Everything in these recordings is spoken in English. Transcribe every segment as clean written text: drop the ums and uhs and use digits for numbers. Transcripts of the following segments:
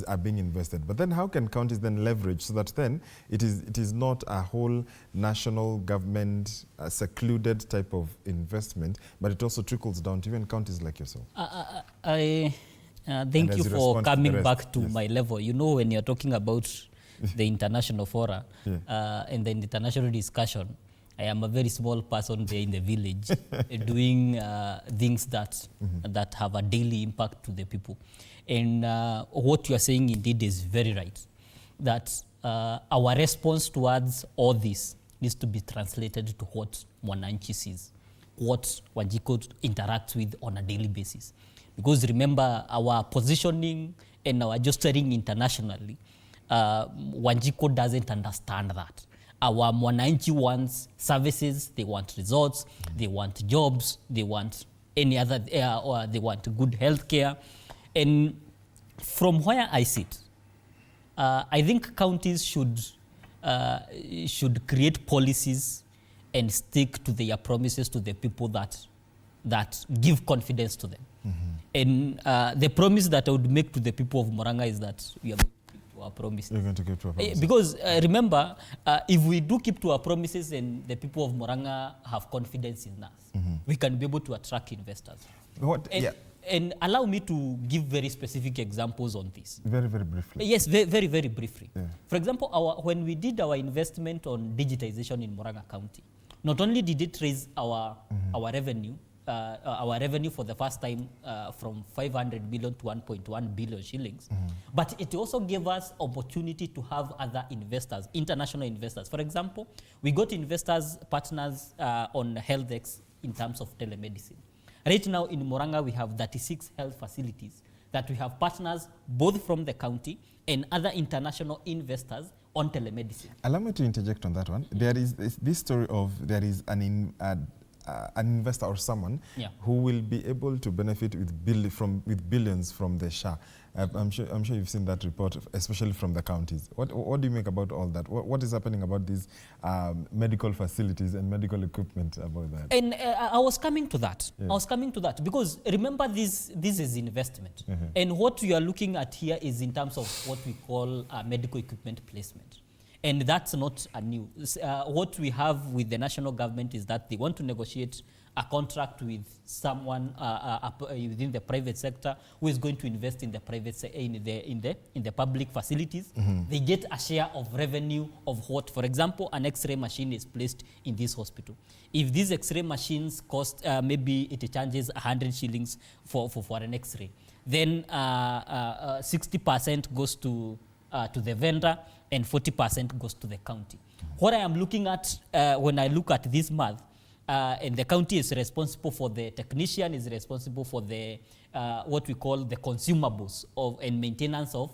are being invested. But then how can counties then leverage so that then it is not a whole national government secluded type of investment, but it also trickles down to even counties like yourself? Thank you for coming back to my level. You know, when you're talking about the international fora and the international discussion, I am a very small person there in the village doing things that that have a daily impact to the people. And what you are saying indeed is very right, that our response towards all this needs to be translated to what Mwananchi sees, what Wanjiko interacts with on a daily basis. Because remember, our positioning and our gesturing internationally, Wanjiko doesn't understand that. Our Mwananchi wants services, they want resorts, they want jobs, they want any other, or they want good health care. And from where I sit, I think counties should create policies and stick to their promises to the people that give confidence to them. And the promise that I would make to the people of Murang'a is that we are going to keep to our promises. You're going to keep to our promises. Because remember, if we do keep to our promises and the people of Murang'a have confidence in us, we can be able to attract investors. And allow me to give very specific examples on this. Very, very briefly. Yes, very, very briefly. Yeah. For example, when we did our investment on digitization in Murang'a County, not only did it raise our revenue, for the first time from 500 million to 1.1 billion shillings. But it also gave us opportunity to have other investors, international investors. For example, we got investors, partners on HealthX in terms of telemedicine. Right now in Murang'a, we have 36 health facilities that we have partners both from the county and other international investors on telemedicine. Allow me to interject on that one. There is this story of there is an investor or someone who will be able to benefit with billions from the SHA. I'm sure you've seen that report, especially from the counties. What do you make about all that? What is happening about these medical facilities and medical equipment about that? And I was coming to that. Yes. I was coming to that because remember this is investment. And what we are looking at here is in terms of what we call medical equipment placement. And that's not a new. What we have with the national government is that they want to negotiate a contract with someone within the private sector who is going to invest in the private in the public facilities. They get a share of revenue of what, for example, an X-ray machine is placed in this hospital. If these X-ray machines cost maybe it charges 100 shillings for an X-ray, then 60% goes to the vendor and 40% goes to the county. What I am looking at when I look at this math, and the county is responsible for the technician, is responsible for the what we call the consumables and maintenance of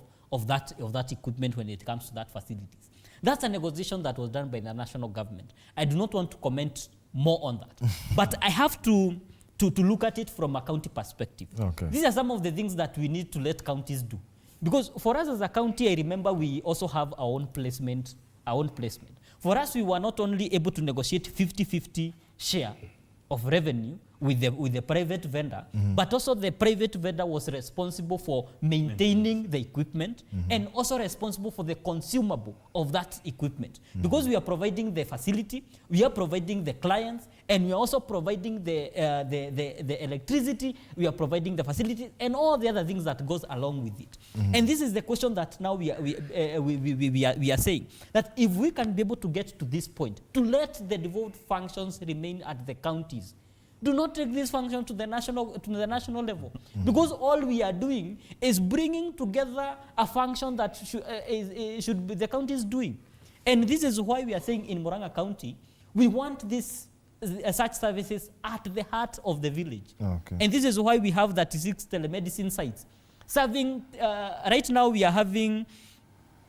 that equipment when it comes to that facilities. That's a negotiation that was done by the national government. I do not want to comment more on that, but I have to look at it from a county perspective. Okay. These are some of the things that we need to let counties do. Because for us as a county, I remember we also have our own placement. For us, we were not only able to negotiate 50-50 share of revenue with the private vendor, but also the private vendor was responsible for maintaining the equipment and also responsible for the consumable of that equipment. Because we are providing the facility, we are providing the clients, and we are also providing the electricity, we are providing the facility, and all the other things that goes along with it. And this is the question that now we are saying, that if we can be able to get to this point, to let the devolved functions remain at the counties, do not take this function to the national level, because all we are doing is bringing together a function that should be the county is doing. And this is why we are saying in Murang'a County, we want such services at the heart of the village. Okay. And this is why we have 36 telemedicine sites. Serving, right now we are having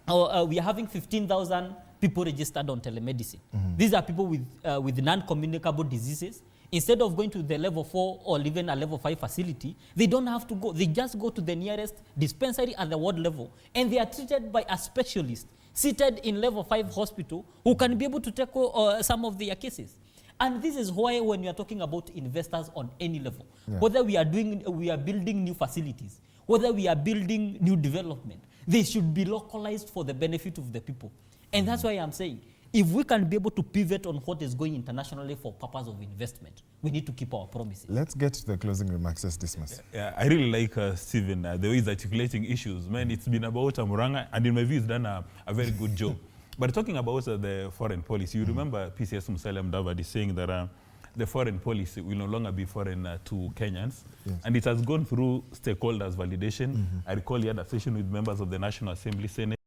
15,000 people registered on telemedicine. These are people with non-communicable diseases. Instead of going to the level 4 or even a level 5 facility, they don't have to go. They just go to the nearest dispensary at the ward level, and they are treated by a specialist seated in level 5 hospital who can be able to tackle some of their cases. And this is why when we are talking about investors on any level, whether we are building new facilities, whether we are building new development, they should be localized for the benefit of the people. And that's why I'm saying, if we can be able to pivot on what is going internationally for purpose of investment, we need to keep our promises. Let's get to the closing remarks. Let's dismiss. Yeah, I really like Stephen, the way he's articulating issues. Man, it's been about Murang'a, and in my view, he's done a very good job. But talking about the foreign policy, you remember PCS Musalia Mudavadi saying that the foreign policy will no longer be foreign to Kenyans. Yes. And it has gone through stakeholders validation. I recall he had a session with members of the National Assembly, Senate.